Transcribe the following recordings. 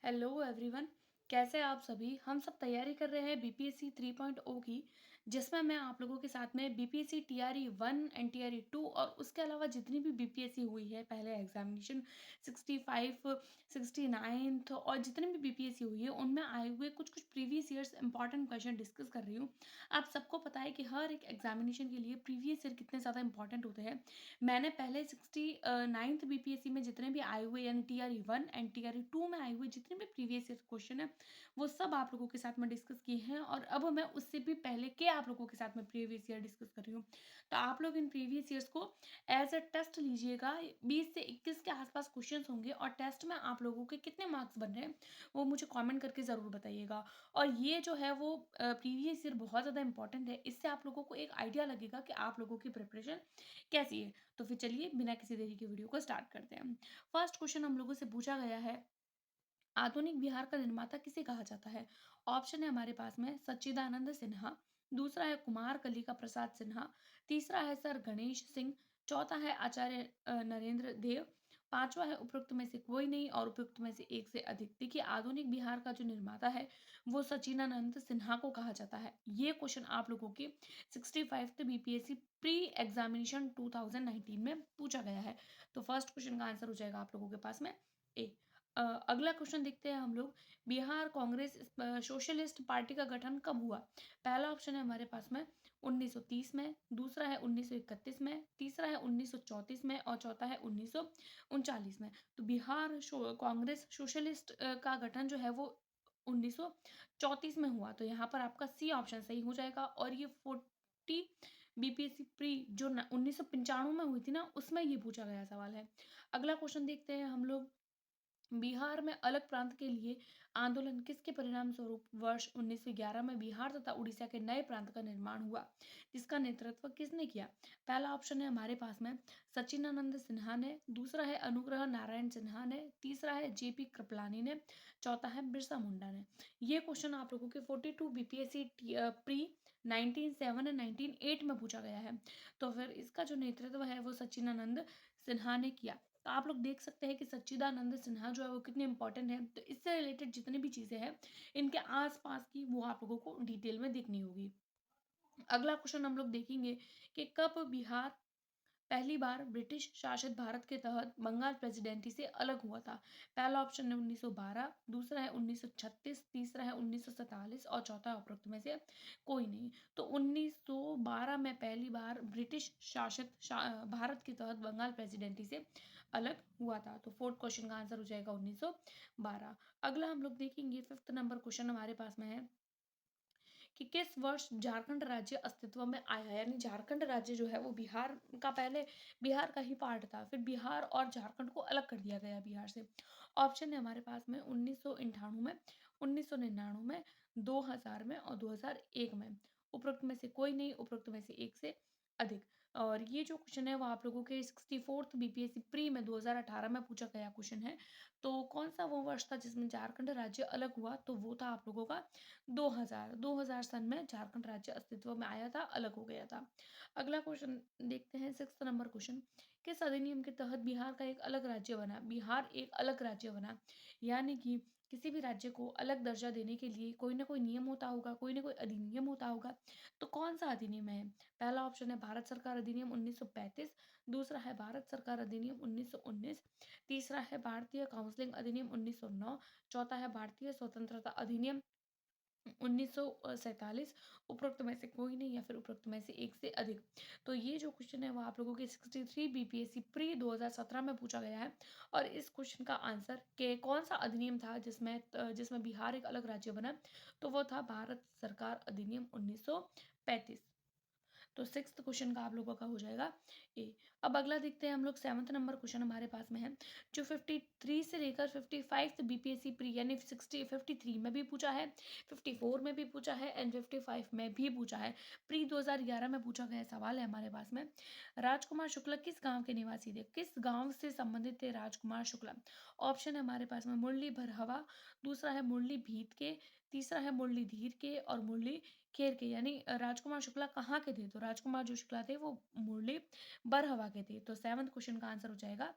Hello everyone. कैसे हैं आप सभी। हम सब तैयारी कर रहे हैं बीपीएससी 3.0 की, जिसमें मैं आप लोगों के साथ में बीपीएससी टीआरई 1 एंड टीआरई 2 और उसके अलावा जितनी भी बीपीएससी हुई है पहले एग्जामिनेशन 65 69 और जितनी भी बीपीएससी हुई है उनमें आए हुए कुछ कुछ previous years important question discuss कर रही हूँ। आप सबको पता है कि हर एक एग्जामिनेशन के लिए प्रीवियस ईयर कितने ज़्यादा इंपॉर्टेंट होते हैं। मैंने पहले 69th बीपीएससी में जितने भी आए हुए यानी टीआरई 1 एंड टीआरई 2 में आए हुए जितने भी प्रीवियस ईयर क्वेश्चन है वो सब आप लोगों के साथ में डिस्कस किए हैं और अब मैं उससे भी पहले के आप लोगों के साथ में प्रीवियस ईयर डिस्कस कर रही हूँ। तो आप लोग इन प्रीवियस ईयर्स को एज अ टेस्ट लीजिएगा। 20 से 21 के आसपास क्वेश्चंस होंगे और टेस्ट में आप लोगों के कितने मार्क्स बन रहे हैं वो मुझे कमेंट करके ज़रूर बताइएगा। और ये जो है वो प्रीवियस ईयर बहुत ज़्यादा इंपॉर्टेंट है। इससे आप लोगों को एक आइडिया लगेगा कि आप लोगों की प्रिपरेशन कैसी है। तो फिर चलिए बिना किसी देरी के वीडियो को स्टार्ट करते हैं। फर्स्ट क्वेश्चन हम लोगों से पूछा गया है, आधुनिक बिहार का निर्माता किसे कहा जाता है। ऑप्शन है हमारे पास में सच्चिदानंद सिन्हा, दूसरा है कुमार कलिका प्रसाद सिन्हा, तीसरा है सर गणेश सिंह, चौथा है आचार्य नरेंद्र देव, पांचवा है उपरोक्त में से कोई नहीं और उपयुक्त में से एक से अधिक। देखिए आधुनिक बिहार का जो निर्माता है वो सच्चिदानंद सिन्हा को कहा जाता है। ये क्वेश्चन आप लोगों के 65th बीपीएससी प्री एग्जामिनेशन 2019 में पूछा गया है। तो फर्स्ट क्वेश्चन का आंसर हो जाएगा आप लोगों के पास में ए। अगला क्वेश्चन देखते हैं हम लोग। बिहार कांग्रेस सोशलिस्ट पार्टी का गठन कब हुआ। पहला ऑप्शन है हमारे पास में 1930 में, दूसरा है 1931 में, तीसरा है 1934 में और चौथा है 1939 में। तो बिहार कांग्रेस सोशलिस्ट का गठन जो है वो 1934 में हुआ। तो यहाँ पर आपका सी ऑप्शन सही हो जाएगा। और ये 40 बीपीएससी प्री जो 1995 में हुई थी ना उसमें ये पूछा गया सवाल है। अगला क्वेश्चन देखते हैं हम लोग। बिहार में अलग प्रांत के लिए आंदोलन किसके परिणाम स्वरूप वर्ष 1911 में बिहार तथा उड़ीसा के नए प्रांत का निर्माण हुआ, जिसका नेतृत्व किसने किया। पहला ऑप्शन है हमारे पास में सच्चिदानंद सिन्हा ने, दूसरा है अनुग्रह नारायण सिन्हा ने, तीसरा है जेपी कृपलानी ने, चौथा है बिरसा मुंडा ने। ये क्वेश्चन आप लोगों के 42 बीपीएससी प्री 1907 एंड 1908 में पूछा गया है। तो फिर इसका जो नेतृत्व है वो सच्चिदानंद सिन्हा ने किया। तो आप लोग देख सकते हैं कि सच्चिदानंद सिन्हा जो है वो कितने इंपॉर्टेंट है। तो इससे रिलेटेड जितनी भी चीज़ें हैं इनके आसपास की वो आप लोगों को डिटेल में देखनी होगी। अगला क्वेश्चन हम लोग देखेंगे कि कब बिहार पहली बार ब्रिटिश शासित भारत के तहत बंगाल प्रेसिडेंसी से अलग हुआ था। पहला ऑप्शन है 1912, दूसरा है 1936, तीसरा है 1947 और चौथा उपरोक्त में से कोई नहीं। तो 1912 में पहली बार ब्रिटिश शासित भारत के तहत बंगाल प्रेसिडेंसी से अलग हुआ था। तो फोर्थ क्वेश्चन का आंसर हो जाएगा 1912। अगला हम लोग देखेंगे, फिफ्थ नंबर क्वेश्चन हमारे पास में है कि किस वर्ष झारखंड राज्य अस्तित्व में आया। यानी झारखंड राज्य जो है वो बिहार का पहले बिहार का ही पार्ट था, फिर बिहार और झारखंड को अलग कर दिया गया बिहार से। ऑप्शन है हमारे पास में 1998 में, 1999 में, 2000 में और 2001 में। उपरोक्त में से कोई नहीं, उपरोक्त में से एक से अधिक। और ये जो क्वेश्चन है वो आप लोगों के 64th बीपीएससी प्री में 2018 में पूछा गया क्वेश्चन है। तो कौन सा वो वर्ष था जिसमें झारखंड राज्य अलग हुआ, तो वो था आप लोगों का 2000 सन में झारखंड राज्य अस्तित्व में आया था, अलग हो गया था। अगला क्वेश्चन देखते हैं, सिक्स्थ नंबर क्वेश्चन। किस अधिनियम के तहत बिहार का एक अलग राज्य बना। बिहार एक अलग राज्य बना यानी कि किसी भी राज्य को अलग दर्जा देने के लिए कोई ना कोई नियम होता होगा, कोई ना कोई अधिनियम होता होगा। तो कौन सा अधिनियम है। पहला ऑप्शन है भारत सरकार अधिनियम 1935, दूसरा है भारत सरकार अधिनियम 1919, तीसरा है भारतीय काउंसिलिंग अधिनियम 1909, चौथा है भारतीय स्वतंत्रता अधिनियम 1947। उपरोक्त में से कोई नहीं या फिर उपरोक्त में से एक से अधिक। तो ये जो क्वेश्चन है वो आप लोगों के 63 बीपीएससी प्री 2017 में पूछा गया है। और इस क्वेश्चन का आंसर के कौन सा अधिनियम था जिसमें बिहार एक अलग राज्य बना, तो वो था भारत सरकार अधिनियम 1935। तो सिक्स्थ क्वेश्चन का आप लोगों का हो जाएगा ए। अब अगला देखते हैं हम लोग, सेवंथ नंबर क्वेश्चन हमारे पास में है जो 53 से लेकर 55 बीपीएससी प्री यानी 53 में भी पूछा है, 54 में भी पूछा है एंड 55 में भी पूछा है। प्री 2011 में पूछा गया सवाल है हमारे पास में। राजकुमार शुक्ला किस गांव के निवासी थे। किस गांव से संबंधित थे राजकुमार शुक्ला। ऑप्शन है हमारे पास में मुरली भरहवा, दूसरा है मुरली भीत के, तीसरा है मुरली धीर के और मुरली खेर के। यानी राजकुमार शुक्ला कहाँ के थे, तो राजकुमार जो शुक्ला थे वो मुरली बरहवा के थे। तो सेवंथ क्वेश्चन का आंसर हो जाएगा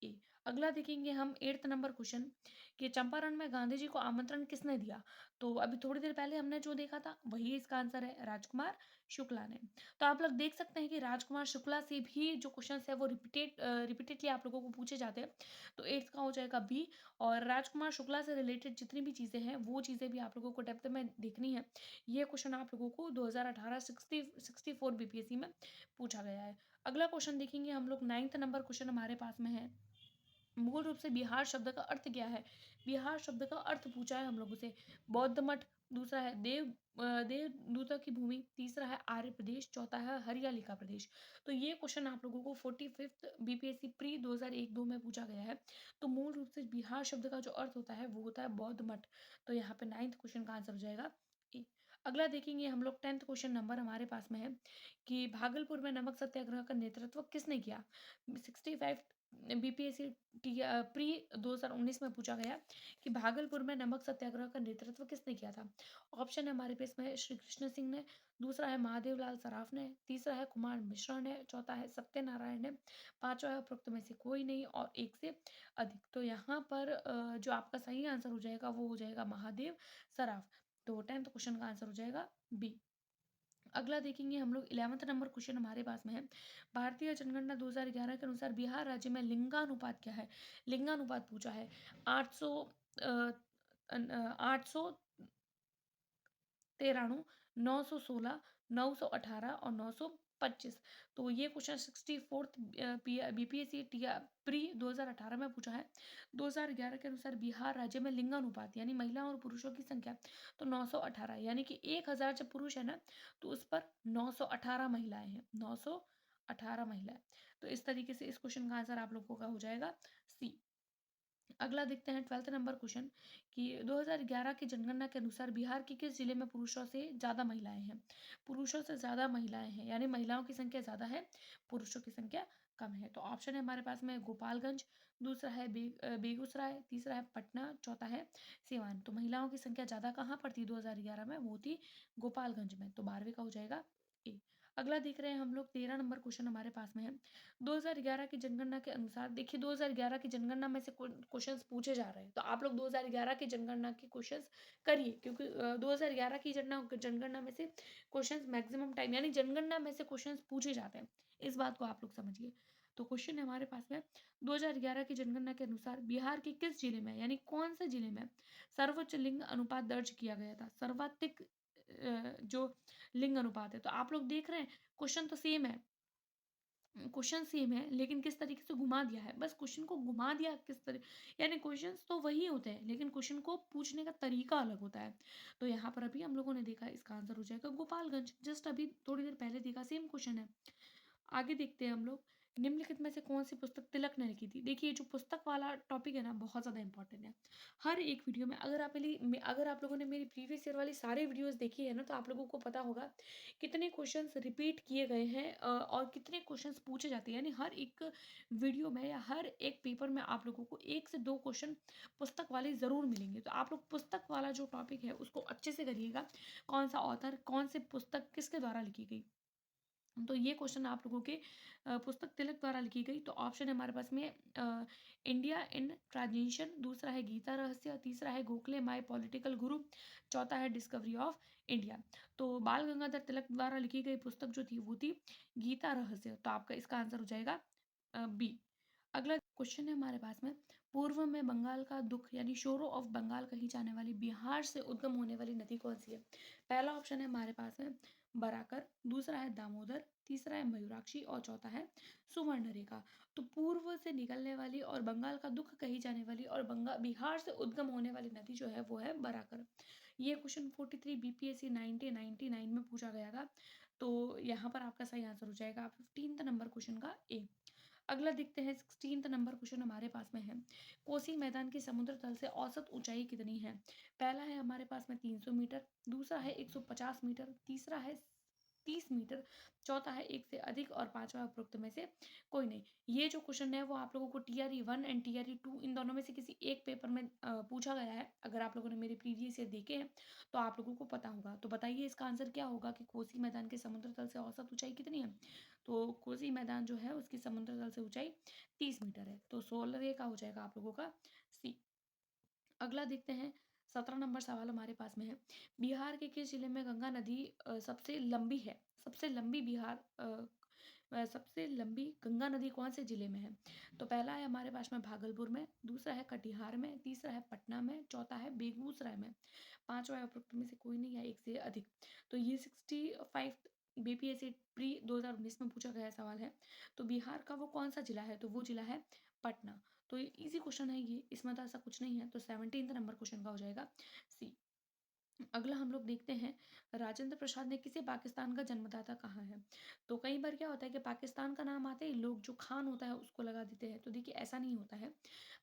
ए। अगला देखेंगे हम 8th नंबर क्वेश्चन कि चंपारण में गांधी जी को आमंत्रण किसने दिया? तो अभी थोड़ी देर पहले हमने जो देखा था वही इसका आंसर है, राजकुमार शुक्ला ने। तो आप लोग देख सकते हैं कि राजकुमार शुक्ला से भी जो क्वेश्चंस है वो रिपीटेडली आप लोगों को पूछे जाते हैं। तो 8th का हो जाएगा बी। और राजकुमार शुक्ला से रिलेटेड जितनी भी चीज़ें हैं वो चीज़ें भी आप लोगों को डेप्थ में देखनी है। ये क्वेश्चन आप लोगों को 2018 64 बीपीएससी में पूछा गया है। अगला क्वेश्चन देखेंगे हम लोग 9th नंबर क्वेश्चन हमारे पास में है। मूल रूप से बिहार शब्द का अर्थ क्या है? बिहार शब्द का अर्थ पूछा है हम लोगों से। बौद्ध मठ, दूसरा है देवदूतों की भूमि, तीसरा है आर्य प्रदेश, चौथा है हरियाली का प्रदेश। तो ये क्वेश्चन आप लोगों को 45th बीपीएससी प्री 2001-2 में पूछा गया है। तो मूल रूप से बिहार शब्द का जो अर्थ होता है वो होता है बौद्ध मठ। तो यहाँ पे 9th क्वेश्चन का आंसर हो जाएगा ए। अगला देखेंगे हम लोग 10th क्वेश्चन नंबर हमारे पास में है कि भागलपुर में नमक सत्याग्रह का नेतृत्व किसने किया? 65 बीपीएससी प्री 2019 में पूछा गया कि भागलपुर में नमक सत्याग्रह का नेतृत्व किसने किया था? ऑप्शन है हमारे पास में श्री कृष्ण सिंह ने, दूसरा है महादेव लाल सराफ ने, तीसरा है कुमार मिश्रा ने, चौथा है सत्यनारायण ने, पांचवा है उपरोक्त में से कोई नहीं और एक से अधिक। तो यहाँ पर जो आपका सही आंसर हो जाएगा वो हो जाएगा महादेव सराफ। तो 10th क्वेश्चन का आंसर हो जाएगा बी। अगला देखेंगे हम लोग 11th नंबर क्वेश्चन हमारे पास में है। भारतीय जनगणना 2011 के अनुसार बिहार राज्य में लिंगानुपात क्या है? लिंगानुपात पूछा है। 800 893, 916, 918 और 925। तो ये क्वेश्चन 64th बीपीएससी प्री 2018 में पूछा है। 2011 के अनुसार बिहार राज्य में लिंगानुपात यानी महिलाओं और पुरुषों की संख्या तो 918, यानी कि 1000 जब पुरुष है ना तो उस पर 918 महिलाएं हैं, 918 महिलाएं। तो इस तरीके से इस क्वेश्चन का आंसर आप लोगों का हो जाएगा सी। अगला देखते हैं 12th नंबर क्वेश्चन कि 2011 की जनगणना के अनुसार बिहार के किस जिले में पुरुषों से ज़्यादा महिलाएं हैं? पुरुषों से ज़्यादा महिलाएं हैं, यानी महिलाओं की संख्या ज़्यादा है, पुरुषों की संख्या कम है। तो ऑप्शन है हमारे पास में गोपालगंज, दूसरा है बेगूसराय, तीसरा है पटना, चौथा है सिवान। तो महिलाओं की संख्या ज़्यादा कहाँ पर थी 2011 में? वो थी गोपालगंज में। तो 12वीं का हो जाएगा ए। अगला देख रहे हैं हम लोग 13 नंबर क्वेश्चन हमारे पास में है। 2011 की जनगणना के अनुसार देखिए 2011 की जनगणना में से क्वेश्चंस पूछे जा रहे हैं तो आप लोग 2011 की जनगणना के क्वेश्चंस करिए क्योंकि 2011 की जनगणना में से क्वेश्चंस मैक्सिमम टाइम यानी जनगणना में से क्वेश्चंस पूछे जाते हैं। इस बात को आप लोग समझिए। तो क्वेश्चन है हमारे पास में 2011 की जनगणना के अनुसार बिहार के किस जिले में यानी कौन से जिले में सर्वोच्च लिंग अनुपात दर्ज किया गया था? सर्वाधिक जो लिंग अनुपात है। तो आप लोग देख रहे हैं क्वेश्चन तो सेम है, क्वेश्चन सेम है लेकिन किस तरीके से घुमा दिया है, बस क्वेश्चन को घुमा दिया किस तरह, यानी क्वेश्चंस तो वही होते हैं लेकिन क्वेश्चन को पूछने का तरीका अलग होता है। तो यहाँ पर अभी हम लोगों ने देखा इसका आंसर हो जाएगा गोपालगंज, जस्ट अभी थोड़ी देर पहले देखा सेम क्वेश्चन है। आगे देखते हैं हम लोग निम्नलिखित में से कौन सी पुस्तक तिलक ने लिखी थी? देखिए जो पुस्तक वाला टॉपिक है ना बहुत ज़्यादा इंपॉर्टेंट है। हर एक वीडियो में अगर आप लोगों ने मेरी प्रीवियस ईयर वाली सारी वीडियोस देखी है ना तो आप लोगों को पता होगा कितने क्वेश्चंस रिपीट किए गए हैं और कितने क्वेश्चंस पूछे जाते हैं, यानी हर एक वीडियो में या हर एक पेपर में आप लोगों को 1 से 2 क्वेश्चन पुस्तक वाले ज़रूर मिलेंगे। तो आप लोग पुस्तक वाला जो टॉपिक है उसको अच्छे से करिएगा। कौन सा ऑथर, कौन सी पुस्तक किसके द्वारा लिखी गई। तो ये क्वेश्चन आप लोगों के पुस्तक तिलक द्वारा लिखी गई। तो ऑप्शन है हमारे पास में इंडिया इन ट्रांजिशन, दूसरा है गीता रहस्य, तीसरा है गोखले माय पॉलिटिकल गुरु, चौथा है डिस्कवरी ऑफ इंडिया। तो बाल गंगाधर तिलक द्वारा लिखी गई पुस्तक जो थी वो थी गीता रहस्य। तो आपका इसका आंसर हो जाएगा बी। अगला क्वेश्चन है हमारे पास में पूर्व में बंगाल का दुख यानी शोरो ऑफ बंगाल कही जाने वाली बिहार से उद्गम होने वाली नदी कौन सी है? पहला ऑप्शन है हमारे पास में बराकर, दूसरा है दामोदर, तीसरा है मयूराक्षी और चौथा है सुवर्णरेखा। तो पूर्व से निकलने वाली और बंगाल का दुख कही जाने वाली और बिहार से उद्गम होने वाली नदी जो है वो है बराकर। ये क्वेश्चन 43 बीपीएससी 1999 में पूछा गया था। तो यहाँ पर आपका सही आंसर हो जाएगा 15th नंबर क्वेश्चन का ए। अगला देखते हैं 16th नंबर क्वेश्चन हमारे पास में है कोसी मैदान की समुद्र तल से औसत ऊंचाई कितनी है? पहला है हमारे पास में 300 मीटर, दूसरा है 150 मीटर, तीसरा है 30 मीटर, चौथा है 1 से अधिक और पाँचवाँ है उपरोक्त में से कोई नहीं। ये जो क्वेश्चन है वो आप लोगों को टीआरई 1 एंड टीआरई 2 इन दोनों में से किसी एक पेपर में पूछा गया है। अगर आप लोगों ने मेरे प्रीवियस ईयर देखे हैं तो आप लोगों को पता होगा। तो बताइए इसका आंसर क्या होगा कि कोसी मैदान के समुद्र तल से औसत ऊंचाई कितनी है? तो कोसी मैदान जो है उसकी समुद्र तल से ऊंचाई 30 मीटर है। तो 16 ये का हो जाएगा आप लोगों का सी। अगला देखते हैं, 17 नंबर सवाल हमारे पास में है। बिहार के किस जिले में गंगा नदी सबसे लंबी है? सबसे लंबी गंगा नदी कौन से जिले में है? तो पहला है हमारे पास में भागलपुर में, दूसरा है कटिहार में, तीसरा है पटना में, चौथा है बेगूसराय में, पांचवा है उपरोक्त में से कोई नहीं या एक से अधिक। तो ये 65 बीपीएससी प्री 2019 में पूछा गया सवाल है। तो बिहार का वो कौन सा जिला है? तो वो जिला है पटना। तो इजी क्वेश्चन है ये, इसमें तो ऐसा कुछ नहीं है। तो 17 नंबर क्वेश्चन का हो जाएगा सी। अगला हम लोग देखते हैं, राजेंद्र प्रसाद ने किसे पाकिस्तान का जन्मदाता कहा है? तो कई बार क्या होता है कि पाकिस्तान का नाम आते ही लोग जो खान होता है उसको लगा देते हैं। तो देखिए ऐसा नहीं होता है।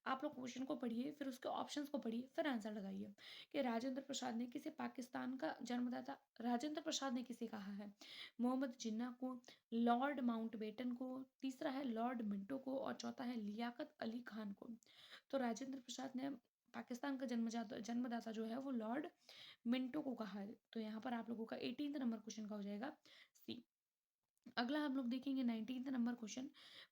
आप लोग क्वेश्चन को पढ़िए, फिर उसके ऑप्शंस को पढ़िए, फिर आंसर लगाइए कि राजेंद्र प्रसाद ने किसे पाकिस्तान का जन्मदाता, राजेंद्र प्रसाद ने किसे कहा है? मोहम्मद जिन्ना को, लॉर्ड माउंटबेटन को, तीसरा है लॉर्ड मिंटो को और चौथा है लियाकत अली खान को। तो राजेंद्र प्रसाद ने पाकिस्तान का जन्मदाता जो है वो लॉर्ड मिंटो को कहा है। तो यहाँ पर आप लोगों का 18 नंबर क्वेश्चन का हो जाएगा सी। अगला हम लोग देखेंगे 19 नंबर क्वेश्चन,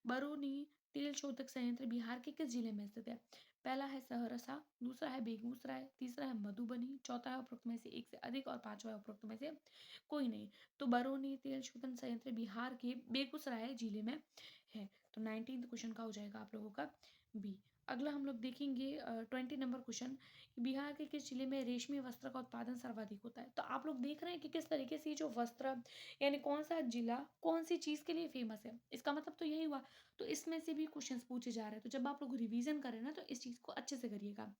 बरौनी तेल शोधक संयंत्र बिहार के किस जिले में स्थित है? पहला है सहरसा, दूसरा है बेगूसराय, तीसरा है मधुबनी, चौथा है उपरोक्त में से एक से अधिक और पांचवा है उपरोक्त में से कोई नहीं। तो बरौनी तेल शोधन संयंत्र बिहार के बेगूसराय जिले में है। तो 19 क्वेश्चन का हो जाएगा आप लोगों का बी। अगला हम लोग देखेंगे 20 नंबर क्वेश्चन, बिहार के किस जिले में रेशमी वस्त्र का उत्पादन सर्वाधिक होता है? तो आप लोग देख रहे हैं कि किस तरीके से जो वस्त्र, यानी कौन सा जिला कौन सी चीज़ के लिए फेमस है। इसका मतलब तो यही हुआ। तो इसमें से भी क्वेश्चंस पूछे जा रहे हैं। तो जब आप लोग रिवीजन करें ना तो इस चीज़ को अच्छे से करिएगा।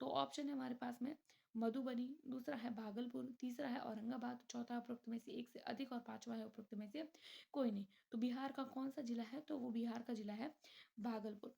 तो ऑप्शन है हमारे पास में मधुबनी, दूसरा है भागलपुर, तीसरा है औरंगाबाद, चौथा उपरोक्त में से एक से अधिक और पांचवा है उपरोक्त में से कोई नहीं। तो बिहार का कौन सा जिला है? तो वो बिहार का जिला है भागलपुर।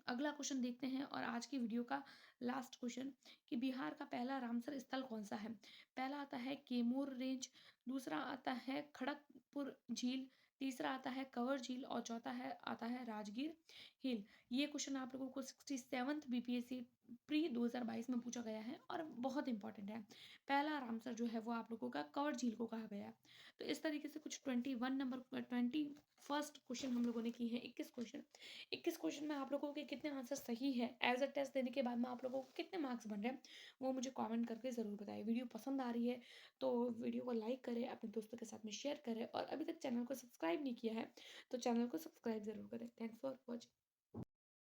अगला क्वेश्चन देखते हैं और आज की वीडियो का लास्ट क्वेश्चन, कि बिहार का पहला रामसर स्थल कौन सा है? पहला आता है केमूर रेंज, दूसरा आता है खड़गपुर झील, तीसरा आता है कंवर झील और चौथा है आता है राजगीर हिल। ये क्वेश्चन आप लोगों को 67th बीपीएससी प्री 2022 में पूछा गया है और बहुत इंपॉर्टेंट है। पहला रामसर जो है वो आप लोगों का कंवर झील को कहा गया है। तो इस तरीके से कुछ 21 क्वेश्चन हम लोगों ने की है। 21 क्वेश्चन में आप लोगों के कितने आंसर सही है, एज अ टेस्ट देने के बाद में आप लोगों को कितने मार्क्स बन रहे हैं वो मुझे कमेंट करके ज़रूर बताइए। वीडियो पसंद आ रही है तो वीडियो को लाइक करें, अपने दोस्तों के साथ में शेयर करें और अभी तक चैनल को सब्सक्राइब नहीं किया है तो चैनल को सब्सक्राइब ज़रूर करें। Thanks for watching.